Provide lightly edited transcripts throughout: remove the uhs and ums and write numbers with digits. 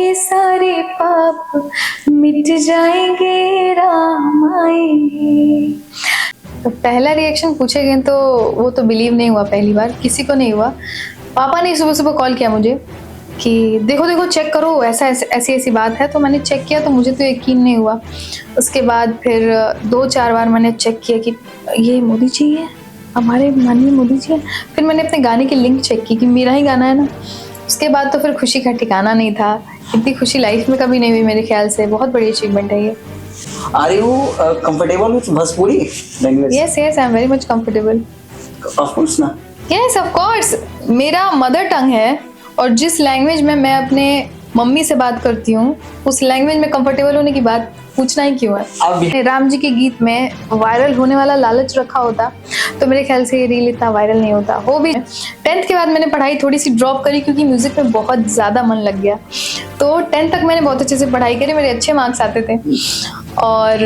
ये सारे पाप मिट जाएंगे, राम आएंगे। तो पहला रिएक्शन पूछे गए तो वो तो बिलीव नहीं हुआ, पहली बार किसी को नहीं हुआ। पापा ने सुबह सुबह कॉल किया मुझे कि देखो देखो चेक करो, ऐसा ऐसी ऐसी बात है। तो मैंने चेक किया तो मुझे तो यकीन नहीं हुआ। उसके बाद फिर 2-4 बार मैंने चेक किया कि ये मोदी जी है, हमारे माननीय मोदी जी है। फिर मैंने अपने गाने की लिंक चेक की कि मेरा ही गाना है ना। उसके बाद तो फिर खुशी का ठिकाना नहीं था। इतनी खुशी लाइफ में कभी नहीं हुई मेरे ख्याल से। बहुत बड़ी अचीवमेंट है ये। Are you comfortable with Bhojpuri language? Yes, I am very much comfortable. Of course ना। Yes, of course. मेरा मदर टंग है और जिस लैंग्वेज में मैं अपने मम्मी से बात करती हूँ उस लैंग्वेज में कंफर्टेबल होने की बात पूछना ही क्यों है। राम जी के गीत में वायरल होने वाला लालच रखा होता तो मेरे ख्याल से ये रील इतना वायरल नहीं होता। हो भी 10th के बाद मैंने पढ़ाई थोड़ी सी ड्रॉप करी क्योंकि म्यूजिक में बहुत ज़्यादा मन लग गया। तो 10th तक मैंने बहुत अच्छे से पढ़ाई करी, मेरे अच्छे मार्क्स आते थे। और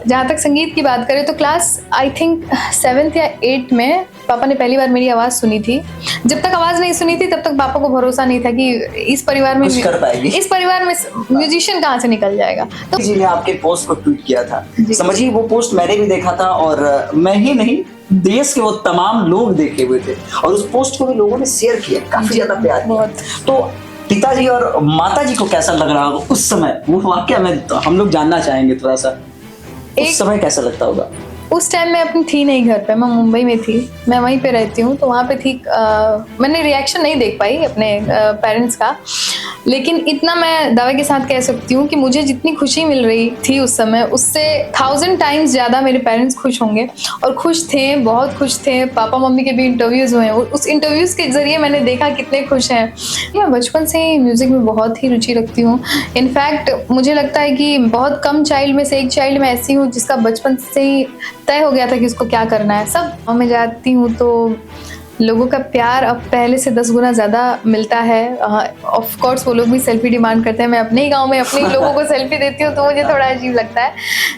जहाँ तक संगीत की बात करें तो क्लास आई थिंक 7th या 8th में पापा ने पहली बार मेरी आवाज़ सुनी थी। जब तक आवाज़ नहीं सुनी थी तब तक पापा को भरोसा नहीं था कि इस परिवार में म्यूजिशियन कहाँ से निकल जाएगा। तो जी ने आपके पोस्ट को ट्वीट किया था, समझिए वो पोस्ट मैंने भी देखा था और मैं ही नहीं देश के वो तमाम लोग देखे हुए थे और उस पोस्ट को भी लोगों ने शेयर किया, काफी ज्यादा प्यार किया। तो पिताजी और माताजी को कैसा लग रहा होगा उस समय, वो वाकया में तो हम लोग जानना चाहेंगे थोड़ा सा। उस समय कैसा लगता होगा? उस टाइम मैं अपनी थी नहीं घर पे, मैं मुंबई में थी, मैं वहीं पे रहती हूँ। तो वहाँ पे थी, मैंने रिएक्शन नहीं देख पाई अपने पेरेंट्स का, लेकिन इतना मैं दावे के साथ कह सकती हूँ कि मुझे जितनी खुशी मिल रही थी उस समय उससे 1000 टाइम्स ज़्यादा मेरे पेरेंट्स खुश होंगे और खुश थे, बहुत खुश थे। पापा मम्मी के भी इंटरव्यूज़ हुए, उस इंटरव्यूज़ के ज़रिए मैंने देखा कितने खुश हैं। मैं बचपन से ही म्यूज़िक में बहुत ही रुचि रखती हूँ। इनफैक्ट मुझे लगता है कि बहुत कम चाइल्ड में से एक चाइल्ड मैं ऐसी हूँ जिसका बचपन से ही तय हो गया था कि उसको क्या करना है। सब मैं जाती हूँ तो लोगों का प्यार अब पहले से 10 गुना ज़्यादा मिलता है। ऑफ कोर्स वो लोग भी सेल्फी डिमांड करते हैं। मैं अपने ही गांव में अपने ही लोगों को सेल्फी देती हूँ तो मुझे थोड़ा अजीब लगता है,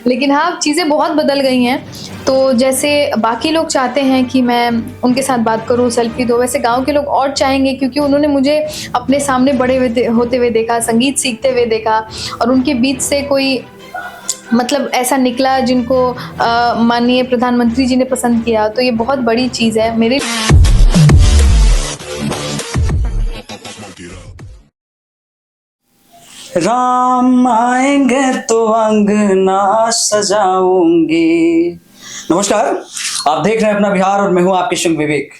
लेकिन हाँ चीज़ें बहुत बदल गई हैं। तो जैसे बाकी लोग चाहते हैं कि मैं उनके साथ बात करूँ, सेल्फी दो, वैसे गाँव के लोग और चाहेंगे क्योंकि उन्होंने मुझे अपने सामने बड़े होते हुए देखा, संगीत सीखते हुए देखा और उनके बीच से कोई मतलब ऐसा निकला जिनको माननीय प्रधानमंत्री जी ने पसंद किया। तो ये बहुत बड़ी चीज़ है मेरे। राम आएंगे तो अंगना सजाऊंगी। नमस्कार, आप देख रहे हैं अपना बिहार और मैं हूं आपके संग विवेक।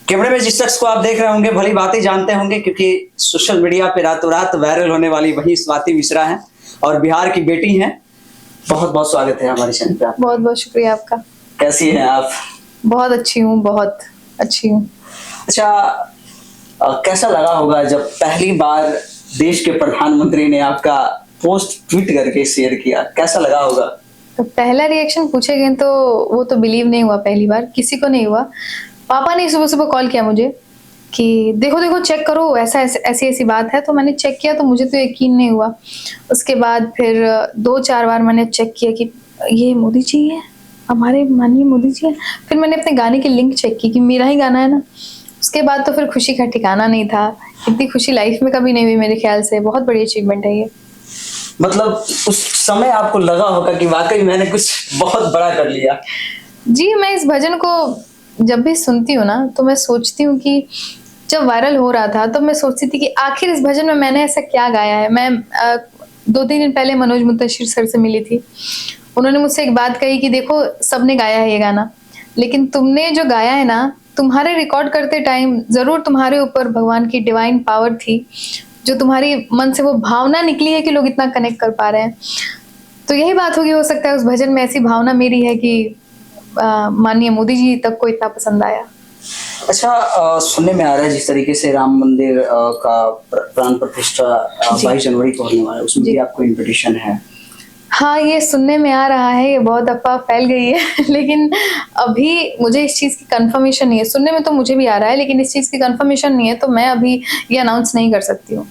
कैमरे में जिस शख्स को आप देख रहे होंगे भली बातें जानते होंगे क्योंकि सोशल मीडिया पे रातों रात वायरल होने वाली वही स्वाति मिश्रा हैं और बिहार की बेटी हैं। बहुत बहुत स्वागत है हमारे चैनल पे। बहुत बहुत शुक्रिया आपका। कैसी हैं आप? बहुत अच्छी हूँ, बहुत अच्छी हूँ। अच्छा, कैसा लगा होगा जब पहली बार देश के प्रधानमंत्री ने आपका पोस्ट ट्वीट करके शेयर किया, कैसा लगा होगा? तो पहला रिएक्शन पूछे गए तो वो तो बिलीव नहीं हुआ, पहली बार किसी को नहीं हुआ। पापा ने सुबह सुबह कॉल किया मुझे कि देखो देखो चेक करो, ऐसा ऐसी ऐसी बात है। तो मैंने चेक किया तो मुझे तो यकीन नहीं हुआ। उसके बाद फिर 2-4 बार मैंने चेक किया कि ये मोदी जी है, हमारे माननीय मोदी जी है। फिर मैंने अपने गाने की लिंक चेक की कि मेरा ही गाना है ना। उसके बाद तो फिर खुशी का ठिकाना नहीं था। इतनी खुशी लाइफ में कभी नहीं हुई मेरे ख्याल से। बहुत बड़ी अचीवमेंट है ये। मतलब उस समय आपको लगा होगा कि वाकई मैंने कुछ बहुत बड़ा कर लिया। जी, मैं इस भजन को जब भी सुनती हूँ ना तो मैं सोचती हूँ कि जब वायरल हो रहा था तो मैं सोचती थी कि आखिर इस भजन में मैंने ऐसा क्या गाया है। मैं 2-3 दिन पहले मनोज मुंतशिर सर से मिली थी। उन्होंने मुझसे एक बात कही कि देखो सबने गाया है ये गाना, लेकिन तुमने जो गाया है ना, तुम्हारे रिकॉर्ड करते टाइम जरूर तुम्हारे ऊपर भगवान की डिवाइन पावर थी, जो तुम्हारी मन से वो भावना निकली है कि लोग इतना कनेक्ट कर पा रहे हैं। तो यही बात होगी, हो सकता है उस भजन में ऐसी भावना मेरी है कि माननीय मोदी जी तक को इतना पसंद आया। अच्छा, सुनने में आ रहा है जिस तरीके से राम मंदिर का प्राण प्रतिष्ठा 22 जनवरी को होने वाला है, उसमें भी आपको इन्विटेशन है। हाँ, ये सुनने में आ रहा है, ये बहुत अफवाह फैल गई है लेकिन अभी मुझे इस चीज़ की कंफर्मेशन नहीं है। सुनने में तो मुझे भी आ रहा है लेकिन इस चीज़ की कंफर्मेशन नहीं है, तो मैं अभी ये अनाउंस नहीं कर सकती हूँ।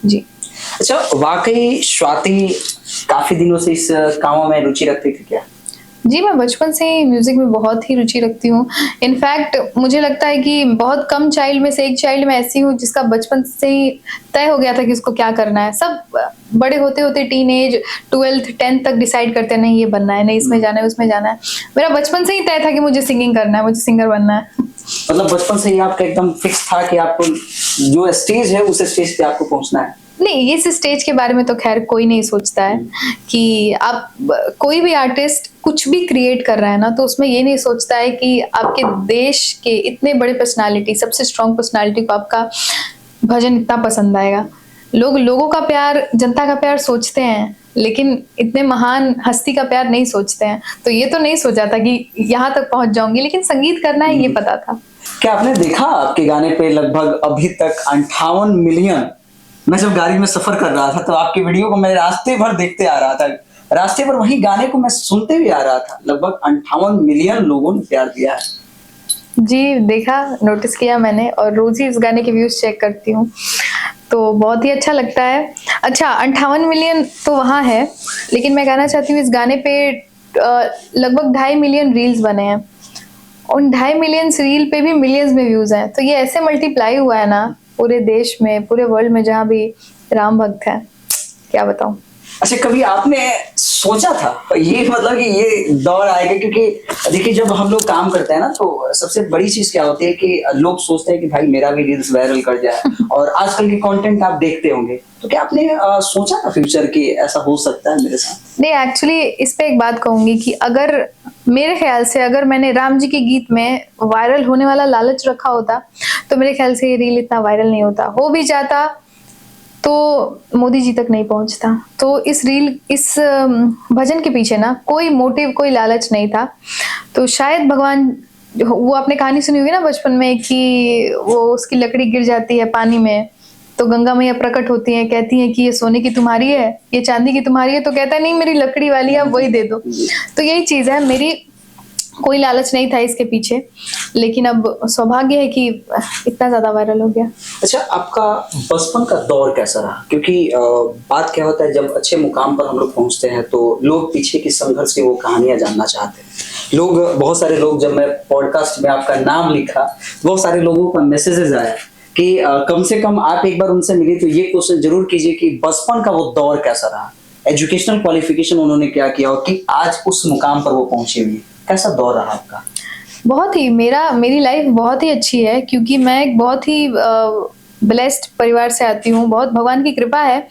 जी। अच्छा, वाकई स्वाति काफी दिनों से इस कामों में रुचि रखती थी क्या? जी, मैं बचपन से ही म्यूज़िक में बहुत ही रुचि रखती हूँ। इनफैक्ट मुझे लगता है कि बहुत कम चाइल्ड में से एक चाइल्ड मैं ऐसी हूँ जिसका बचपन से ही तय हो गया था कि उसको क्या करना है। सब बड़े होते-होते टीनेज 12th 10th तक डिसाइड करते हैं नहीं ये बनना है, नहीं इसमें जाना है, उसमें जाना है। मेरा बचपन से ही तय था कि मुझे सिंगिंग करना है, मुझे सिंगर बनना है। मतलब बचपन से ही आपका एकदम फिक्स था कि आपको जो स्टेज है उस स्टेज पे आपको पहुंचना है। नहीं, इस स्टेज के बारे में तो ख़ैर कोई नहीं सोचता है कि आप कोई भी आर्टिस्ट कुछ भी क्रिएट कर रहा है ना, तो उसमें ये नहीं सोचता है कि आपके देश के इतने बड़े पर्सनैलिटी, सबसे स्ट्रॉन्ग पर्सनैलिटी को आपका भजन इतना पसंद आएगा। लोगों का प्यार, जनता का प्यार सोचते हैं, लेकिन इतने महान हस्ती का प्यार नहीं सोचते हैं। तो ये तो नहीं सोचा था कि यहाँ तक पहुँच जाऊँगी, लेकिन संगीत करना है ये पता था। क्या आपने देखा आपके गाने पे लगभग अभी तक 58 मिलियन। मैं जब गाड़ी में सफर कर रहा था तो आपकी वीडियो को मैं रास्ते भर देखते आ रहा था, रास्ते भर वही गाने को मैं सुनते भी आ रहा था। लगभग 58 मिलियन लोगों ने प्यार दिया है। जी, देखा, नोटिस किया मैंने और रोज़ ही इस गाने के व्यूज़ चेक करती हूँ, तो बहुत ही अच्छा लगता है। अच्छा, 58 मिलियन तो वहाँ है, लेकिन मैं कहना चाहती हूँ इस गाने पे लगभग 2.5 मिलियन रील्स बने हैं। उन 2.5 मिलियंस रील पे भी मिलियंस में व्यूज़ हैं, तो ये ऐसे मल्टीप्लाई हुआ है ना पूरे देश में, पूरे वर्ल्ड में जहाँ भी राम भक्त है, क्या बताऊँ। अच्छा, कभी आपने सोचा था ये मतलब कि ये दौर आएगा? क्योंकि देखिए जब हम लोग काम करते हैं ना तो सबसे बड़ी चीज क्या होती है कि लोग सोचते हैं कि भाई मेरा भी रील्स वायरल कर जाए और आजकल के कंटेंट आप देखते होंगे, तो क्या आपने सोचा था फ्यूचर की ऐसा हो सकता है मेरे साथ? नहीं, एक्चुअली इस पे एक बात कहूंगी कि अगर मेरे ख्याल से अगर मैंने राम जी के गीत में वायरल होने वाला लालच रखा होता तो मेरे ख्याल से ये रील इतना वायरल नहीं होता। हो भी जाता तो मोदी जी तक नहीं पहुंचता। तो इस भजन के पीछे ना कोई मोटिव, कोई लालच नहीं था। तो शायद भगवान, वो आपने कहानी सुनी होगी ना बचपन में कि वो उसकी लकड़ी गिर जाती है पानी में, तो गंगा मैया प्रकट होती हैं, कहती हैं कि ये सोने की तुम्हारी है, ये चांदी की तुम्हारी है, तो कहता है नहीं मेरी लकड़ी वाली है, आप वही दे दो। तो यही चीज है, मेरी कोई लालच नहीं था इसके पीछे, लेकिन अब सौभाग्य है कि इतना ज्यादा वायरल हो गया। अच्छा, आपका बचपन का दौर कैसा रहा? क्योंकि बात क्या होता है जब अच्छे मुकाम पर हम लोग पहुंचते हैं तो लोग पीछे की संघर्ष की वो कहानियां जानना चाहते हैं। बहुत सारे लोग, जब मैं पॉडकास्ट में आपका नाम लिखा, बहुत सारे लोगों का मैसेजेस आया कि कम से कम आप एक बार उनसे मिले तो ये क्वेश्चन जरूर कीजिए कि बचपन का वो दौर कैसा रहा, एजुकेशनल क्वालिफिकेशन उन्होंने क्या किया और कि आज उस मुकाम पर वो पहुंचे हुए, कैसा दौर रहा आपका? बहुत ही, मेरी लाइफ बहुत ही अच्छी है क्योंकि मैं एक बहुत ही ब्लेस्ड परिवार से आती हूँ। बहुत भगवान की कृपा है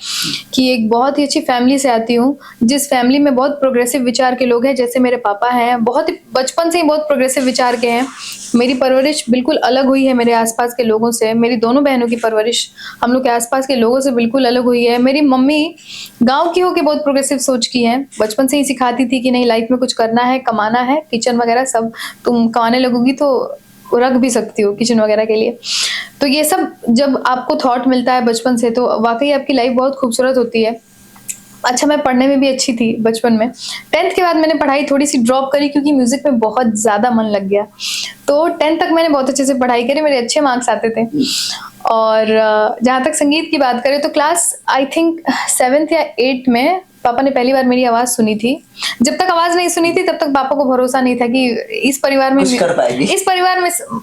कि एक बहुत ही अच्छी फैमिली से आती हूँ, जिस फैमिली में बहुत प्रोग्रेसिव विचार के लोग हैं। जैसे मेरे पापा हैं, बहुत ही बचपन से ही बहुत प्रोग्रेसिव विचार के हैं। मेरी परवरिश बिल्कुल अलग हुई है मेरे आसपास के लोगों से। मेरी दोनों बहनों की परवरिश हम लोग के आसपास के लोगों से बिल्कुल अलग हुई है। मेरी मम्मी गाँव की होकर बहुत प्रोग्रेसिव सोच की है, बचपन से ही सिखाती थी कि नहीं लाइफ में कुछ करना है, कमाना है, किचन वगैरह सब तुम कमाने लगोगी तो रख भी सकती हो किचन वगैरह के लिए। तो ये सब जब आपको थॉट मिलता है बचपन से तो वाकई आपकी लाइफ बहुत खूबसूरत होती है। अच्छा, मैं पढ़ने में भी अच्छी थी बचपन में। 10th के बाद मैंने पढ़ाई थोड़ी सी ड्रॉप करी क्योंकि म्यूजिक में बहुत ज़्यादा मन लग गया। तो 10th तक मैंने बहुत अच्छे से पढ़ाई करी, मेरे अच्छे मार्क्स आते थे। और जहाँ तक संगीत की बात करें तो क्लास आई थिंक 7th या 8th में पापा ने पहली बार मेरी आवाज़ सुनी थी। जब तक आवाज़ नहीं सुनी थी तब तक पापा को भरोसा नहीं था कि इस परिवार में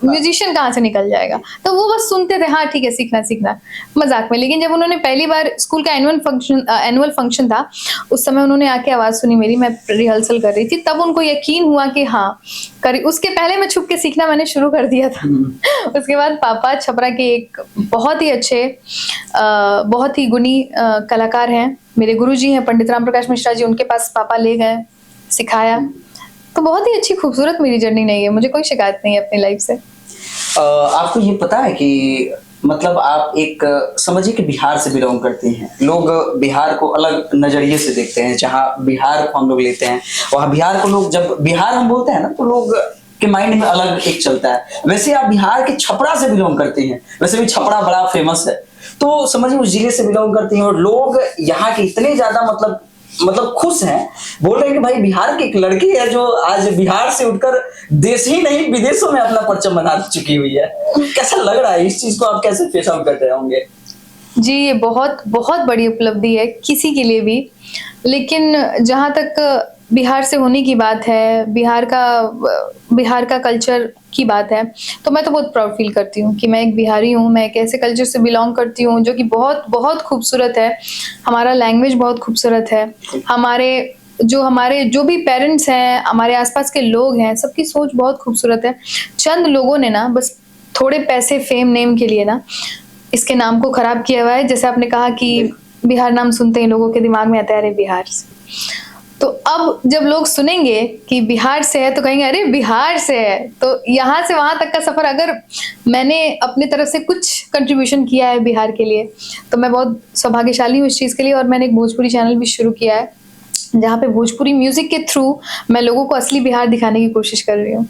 म्यूजिशियन कहाँ से निकल जाएगा। तो वो बस सुनते थे, हाँ ठीक है सीखना मजाक में। लेकिन जब उन्होंने पहली बार स्कूल का एनुअल फंक्शन था, उस समय उन्होंने आके आवाज़ सुनी मेरी, मैं रिहर्सल कर रही थी, तब उनको यकीन हुआ कि हाँ करी। उसके पहले मैं छुप के सीखना मैंने शुरू कर दिया था। उसके बाद पापा छपरा के एक बहुत ही अच्छे बहुत ही गुणी कलाकार हैं, मेरे गुरुजी हैं पंडित राम प्रकाश मिश्रा जी, उनके पास पापा ले गए, सिखाया। तो बहुत ही अच्छी खूबसूरत मेरी जर्नी नहीं है, मुझे कोई शिकायत नहीं है अपनी लाइफ से। आपको ये पता है कि मतलब आप एक समझिए कि बिहार से बिलोंग करती हैं, लोग बिहार को अलग नजरिए से देखते हैं। जहाँ बिहार को हम लोग लेते हैं, वहाँ बिहार को लोग, जब बिहार हम बोलते हैं ना तो लोग के माइंड में अलग एक चलता है। वैसे आप बिहार के छपरा से बिलोंग करती हैं, वैसे भी छपरा बड़ा फेमस है, तो समझिए उस जिले से बिलोंग करती हैं और लोग यहाँ के इतने ज्यादा मतलब खुश हैं, बोल रहे हैं कि भाई बिहार की एक लड़की है जो आज बिहार से उठकर देश ही नहीं विदेशों में अपना परचम बना चुकी हुई है। कैसा लग रहा है, इस चीज को आप कैसे फेस आउट कर रहे होंगे? जी, ये बहुत बहुत बड़ी उपलब्धि है किसी के लिए भी। लेकिन जहाँ तक बिहार से होने की बात है, बिहार का कल्चर की बात है, तो मैं तो बहुत प्राउड फील करती हूँ कि मैं एक बिहारी हूँ, मैं एक ऐसे कल्चर से बिलॉन्ग करती हूँ जो कि बहुत बहुत खूबसूरत है। हमारा लैंग्वेज बहुत खूबसूरत है। हमारे जो भी पेरेंट्स हैं, हमारे आसपास के लोग हैं, सबकी सोच बहुत खूबसूरत है। चंद लोगों ने ना बस थोड़े पैसे, फेम, नेम के लिए ना इसके नाम को खराब किया हुआ है। जैसे आपने कहा कि बिहार नाम सुनते ही लोगों के दिमाग में आता है अरे बिहार से। तो अब जब लोग सुनेंगे कि बिहार से है तो कहेंगे अरे बिहार से है। तो यहाँ से वहां तक का सफर अगर मैंने अपनी तरफ से कुछ कंट्रीब्यूशन किया है बिहार के लिए, तो मैं बहुत सौभाग्यशाली हूँ इस चीज के लिए। और मैंने एक भोजपुरी चैनल भी शुरू किया है जहाँ पे भोजपुरी म्यूजिक के थ्रू मैं लोगों को असली बिहार दिखाने की कोशिश कर रही हूँ।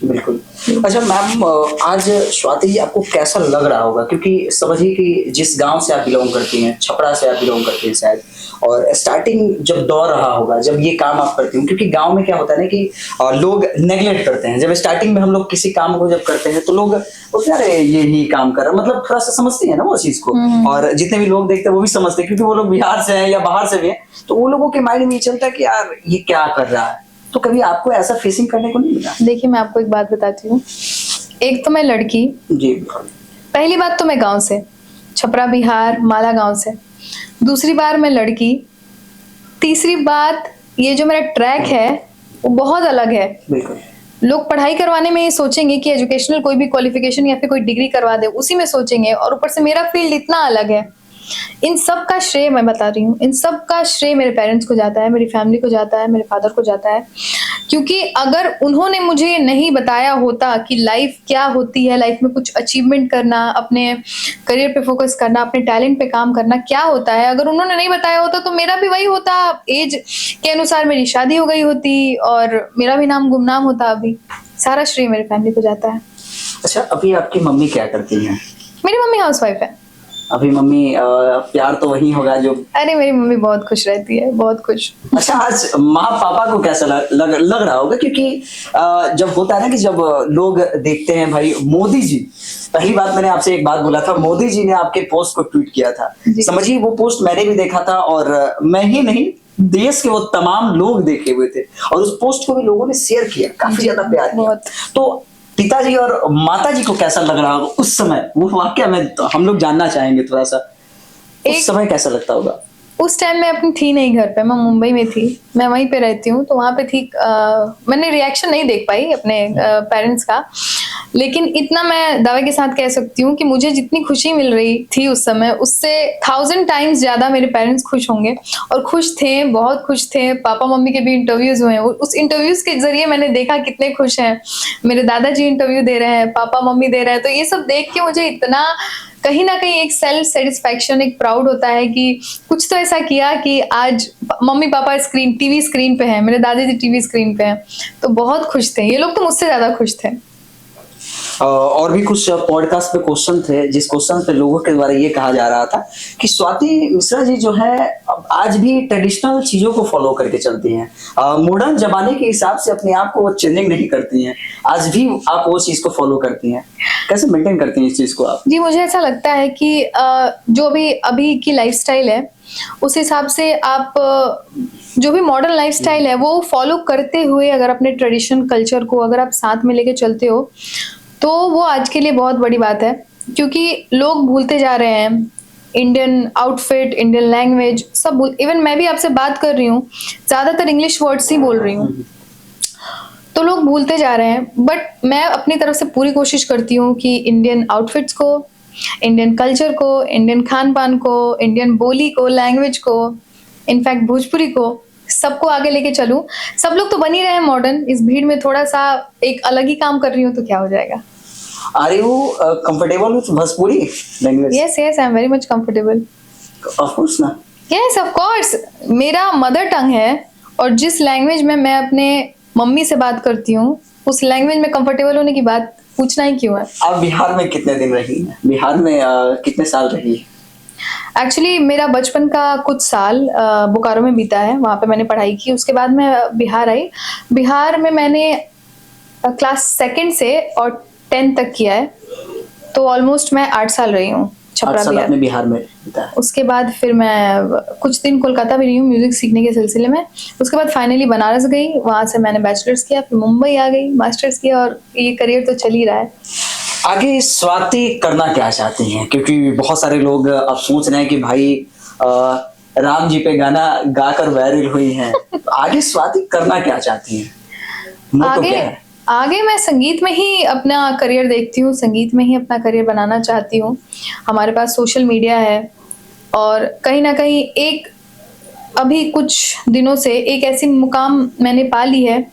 बिल्कुल। अच्छा मैम, आज स्वाति जी आपको कैसा लग रहा होगा, क्योंकि समझिए कि जिस गांव से आप बिलोंग करती हैं, छपरा से आप बिलोंग करती हैं शायद, और स्टार्टिंग जब दौर रहा होगा जब ये काम आप करती हूँ, क्योंकि गांव में क्या होता है ना कि लोग नेग्लेक्ट करते हैं। जब स्टार्टिंग में हम लोग किसी काम को जब करते हैं तो लोग बोलते हैं अरे ये ही काम कर रहा है, मतलब थोड़ा सा समझते हैं ना वो चीज को। और जितने भी लोग देखते हैं वो भी समझते हैं, क्योंकि वो लोग बिहार से हैं या बाहर से भी हैं, तो वो लोगों के माइंड में ये चलता है कि यार ये क्या कर रहा है। तो कभी आपको ऐसा फेसिंग करने को नहीं मिला? देखिए, मैं आपको एक बात बताती हूँ। एक तो मैं लड़की, जी, पहली बात तो मैं गांव से, छपरा बिहार, माला गांव से। दूसरी बार मैं लड़की। तीसरी बात, ये जो मेरा ट्रैक है वो बहुत अलग है। बिल्कुल। लोग पढ़ाई करवाने में ये सोचेंगे कि एजुकेशनल कोई भी क्वालिफिकेशन या फिर कोई डिग्री करवा दे, उसी में सोचेंगे, और ऊपर से मेरा फील्ड इतना अलग है। इन सब का श्रेय, मैं बता रही हूँ, इन सब का श्रेय मेरे पेरेंट्स को जाता है, मेरी फैमिली को जाता है, मेरे फादर को जाता है। क्योंकि अगर उन्होंने मुझे नहीं बताया होता कि लाइफ क्या होती है, लाइफ में कुछ अचीवमेंट करना, अपने करियर पे फोकस करना, अपने टैलेंट पे काम करना क्या होता है, अगर उन्होंने नहीं बताया होता तो मेरा भी वही होता। एज के अनुसार मेरी शादी हो गई होती और मेरा भी नाम गुमनाम होता। अभी सारा श्रेय मेरे फैमिली को जाता है। अच्छा, अभी आपकी मम्मी क्या करती हैं? मेरी मम्मी हाउसवाइफ है। अभी मम्मी प्यार तो वही होगा जो। अरे मेरी मम्मी बहुत खुश रहती है, बहुत खुश। अच्छा, आज माँ पापा को कैसा लग रहा होगा, क्योंकि जब होता है ना कि जब लोग देखते हैं भाई मोदी जी, पहली बात मैंने आपसे एक बात बोला था, मोदी जी ने आपके पोस्ट को ट्वीट किया था। समझिए वो पोस्ट मैंने भी देखा था, और मैं ही नहीं, देश के वो तमाम लोग देखे हुए थे, और उस पोस्ट को भी लोगों ने शेयर किया, काफी ज्यादा प्यार किया। तो पिताजी और माताजी को कैसा लग रहा होगा उस समय, वो वाकया में तो हम लोग जानना चाहेंगे थोड़ा सा, उस समय कैसा लगता होगा? उस टाइम मैं अपनी थी नहीं घर पे, मैं मुंबई में थी, मैं वहीं पे रहती हूँ, तो वहां पे थी। मैंने रिएक्शन नहीं देख पाई अपने पेरेंट्स का, लेकिन इतना मैं दावे के साथ कह सकती हूँ कि मुझे जितनी खुशी मिल रही थी उस समय, उससे 1000 टाइम्स ज्यादा मेरे पेरेंट्स खुश होंगे, और खुश थे, बहुत खुश थे। पापा मम्मी के भी इंटरव्यूज हुए, उस इंटरव्यूज के जरिए मैंने देखा कितने खुश हैं। मेरे दादाजी इंटरव्यू दे रहे हैं, पापा मम्मी दे रहे हैं, तो ये सब देख के मुझे इतना कहीं ना कहीं एक सेल्फ सेटिस्फैक्शन, एक प्राउड होता है कि कुछ तो ऐसा किया कि आज मम्मी पापा टीवी स्क्रीन पे हैं, मेरे दादाजी टीवी स्क्रीन पे हैं, तो बहुत खुश थे। ये लोग तो मुझसे ज्यादा खुश थे। और भी कुछ पॉडकास्ट पे क्वेश्चन थे, जिस क्वेश्चन पे लोगों के द्वारा ये कहा जा रहा था कि स्वाति मिश्रा जी जो है आज भी ट्रेडिशनल चीजों को फॉलो करके चलती हैं, मॉडर्न जमाने के हिसाब से अपने आप को चेंजिंग नहीं करती हैं, आज भी आप वो चीज को फॉलो करती हैं। कैसे मेंटेन करती हैं इस चीज को आप? जी, मुझे ऐसा लगता है कि जो भी अभी की लाइफस्टाइल है, उस हिसाब से आप जो भी मॉडर्न लाइफस्टाइल है वो फॉलो करते हुए अगर अपने ट्रेडिशन कल्चर को अगर आप साथ में लेके चलते हो, तो वो आज के लिए बहुत बड़ी बात है। क्योंकि लोग भूलते जा रहे हैं इंडियन आउटफिट, इंडियन लैंग्वेज, सब। इवन मैं भी आपसे बात कर रही हूँ, ज्यादातर इंग्लिश वर्ड्स ही बोल रही हूँ, तो लोग भूलते जा रहे हैं। बट मैं अपनी तरफ से पूरी कोशिश करती हूँ कि इंडियन आउटफिट्स को, इंडियन कल्चर को, इंडियन खान पान को, इंडियन बोली को, लैंग्वेज को, इनफैक्ट भोजपुरी को, सबको आगे लेके चलूं। सब लोग तो बन ही रहे हैं मॉडर्न, इस भीड़ में थोड़ा सा एक अलग ही काम कर रही हूँ तो क्या हो जाएगा। Are you comfortable with Bhojpuri language? Yes, I am very much comfortable. Of course ना। Yes, of course. मेरा मदर टंग है, और जिस लैंग्वेज में मैं अपने मम्मी से बात करती हूँ, उस लैंग्वेज में कंफर्टेबल होने की बात पूछना ही क्यों है। आप बिहार में कितने दिन रही हैं? बिहार में कितने साल रही? एक्चुअली मेरा बचपन का कुछ साल बोकारो में बीता है, वहाँ पे मैंने पढ़ाई की। उसके बाद मैं बिहार आई। बिहार में मैंने क्लास 2 से और 10 तक किया है, तो ऑलमोस्ट मैं 8 साल रही हूँ। छपरा 8 साल बिहार। आपने बिहार में बिताया। उसके बाद फिर मैं कुछ दिन कोलकाता भी रही हूँ म्यूजिक सीखने के सिलसिले में। उसके बाद फाइनली बनारस गई, वहाँ से मैंने बैचलर्स किया, फिर मुंबई आ गई, मास्टर्स किया, और ये करियर तो चल ही रहा है। आगे स्वाति करना क्या चाहती हैं? क्योंकि बहुत सारे लोग अब सोच रहे हैं कि भाई राम जी पे गाना गाकर वायरल हुई हैं, तो आगे स्वाति करना क्या चाहती हैं? मोटो क्या है? आगे मैं संगीत में ही अपना करियर देखती हूँ, संगीत में ही अपना करियर बनाना चाहती हूँ। हमारे पास सोशल मीडिया है, और कहीं ना कहीं एक अभी कुछ दिनों से एक ऐसी मुकाम मैंने पा ली है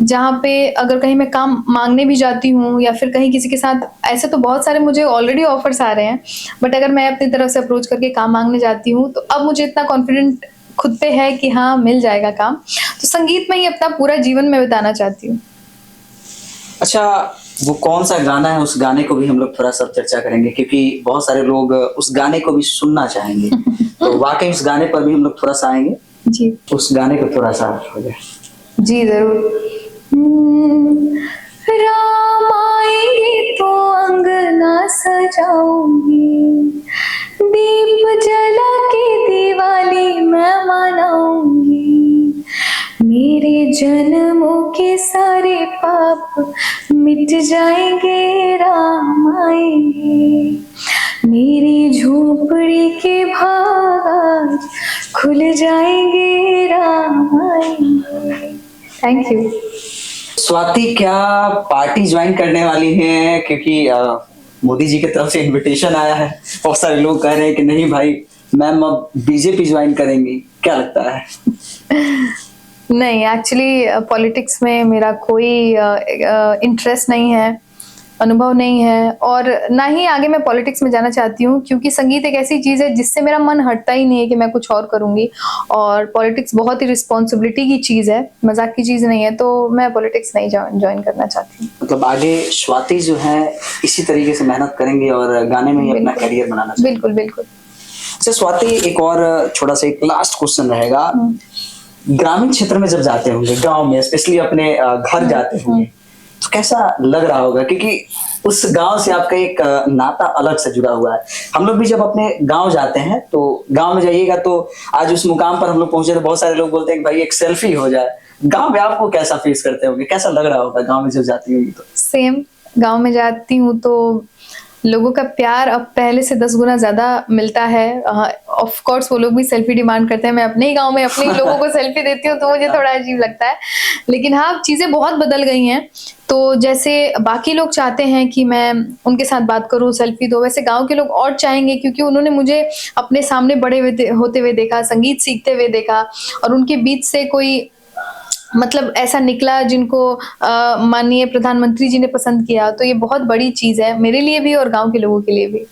जहाँ पे अगर कहीं मैं काम मांगने भी जाती हूँ या फिर कहीं किसी के साथ, ऐसे तो बहुत सारे मुझे ऑलरेडी ऑफर्स आ रहे हैं, बट अगर मैं अपनी तरफ से अप्रोच करके काम मांगने जाती हूँ तो अब मुझे इतना कॉन्फिडेंट खुद पे है कि हाँ मिल जाएगा काम। तो संगीत में ही अपना पूरा जीवन में बिताना चाहती हूँ। अच्छा, वो कौन सा गाना है, उस गाने को भी हम लोग थोड़ा सा चर्चा करेंगे, क्योंकि बहुत सारे लोग उस गाने को भी सुनना चाहेंगे। तो वाकई उस गाने पर भी हम लोग थोड़ा सा आएंगे जी, उस गाने को थोड़ा सा हो जाए। जी जरूर। राम आएंगे तो अंगना सजाऊंगी, दीप जला के दिवाली मैं मनाऊंगी, मेरे जन्मों के सारे पाप मिट जाएंगे, राम आएंगे, मेरी झोपड़ी के भाग आज खुल जाएंगे, राम आएंगे। Thank you. स्वाति क्या पार्टी ज्वाइन करने वाली है? क्योंकि मोदी जी की तरफ से इनविटेशन आया है, बहुत सारे लोग कह रहे हैं कि नहीं भाई मैम अब बीजेपी ज्वाइन करेंगी, क्या लगता है? नहीं, एक्चुअली पॉलिटिक्स में मेरा कोई इंटरेस्ट नहीं है, अनुभव नहीं है, और ना ही आगे मैं पॉलिटिक्स में जाना चाहती हूँ, क्योंकि संगीत एक ऐसी चीज़ है जिससे मेरा मन हटता ही नहीं है कि मैं कुछ और करूँगी, और पॉलिटिक्स बहुत ही रिस्पॉन्सिबिलिटी की चीज़ है, मजाक की चीज़ नहीं है, तो मैं पॉलिटिक्स नहीं ज्वाइन करना चाहती हूँ। मतलब आगे स्वाति जो है इसी तरीके से मेहनत करेंगे और गाने में ही अपना करियर बनाना चाहते हैं। बिल्कुल बिल्कुल। अच्छा स्वाति, एक और छोटा सा एक लास्ट क्वेश्चन रहेगा। ग्रामीण क्षेत्र में जब जाते होंगे, गांव में स्पेशली अपने घर जाते होंगे, तो कैसा लग रहा होगा? क्योंकि उस गांव से आपका एक नाता अलग से जुड़ा हुआ है। हम लोग भी जब अपने गांव जाते हैं तो गांव में जाइएगा तो आज उस मुकाम पर हम लोग पहुंचे तो बहुत सारे लोग बोलते हैं कि भाई एक सेल्फी हो जाए। गांव में आपको कैसा फेस करते होंगे, कैसा लग रहा होगा गांव में जब जाती होंगी तो? सेम, गांव में जाती हूँ तो लोगों का प्यार अब पहले से 10 गुना ज्यादा मिलता है। ऑफ कोर्स वो लोग भी सेल्फी डिमांड करते हैं, मैं अपने ही गांव में अपने ही लोगों को सेल्फी देती हूँ तो मुझे थोड़ा अजीब लगता है, लेकिन हाँ चीजें बहुत बदल गई हैं। तो जैसे बाकी लोग चाहते हैं कि मैं उनके साथ बात करूं, सेल्फी दो, वैसे गांव के लोग और चाहेंगे, क्योंकि उन्होंने मुझे अपने सामने बड़े होते हुए देखा, संगीत सीखते हुए देखा, और उनके बीच से कोई मतलब ऐसा निकला जिनको माननीय प्रधानमंत्री जी ने पसंद किया। तो ये बहुत बड़ी चीज है मेरे लिए भी और गांव के लोगों के लिए भी।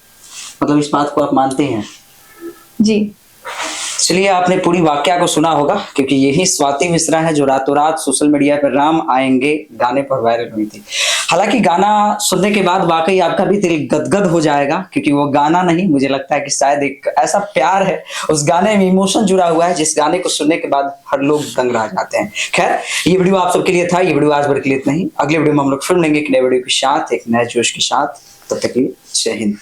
मतलब इस बात को आप मानते हैं? जी। चलिए, आपने पूरी वाकया को सुना होगा, क्योंकि यही स्वाति मिश्रा है जो रातों रात सोशल मीडिया पर राम आएंगे गाने पर वायरल हुई थी। हालांकि गाना सुनने के बाद वाकई आपका भी दिल गदगद हो जाएगा, क्योंकि वो गाना नहीं, मुझे लगता है कि शायद एक ऐसा प्यार है उस गाने में, इमोशन जुड़ा हुआ है, जिस गाने को सुनने के बाद हर लोग दंग रह जाते हैं। खैर, ये वीडियो आप सबके लिए था, ये वीडियो आज भर के लिए इतना ही। अगले वीडियो में हम लोग फिर मिलेंगे एक नए वीडियो के साथ, एक नए जोश के साथ। तब तक के लिए जय हिंद।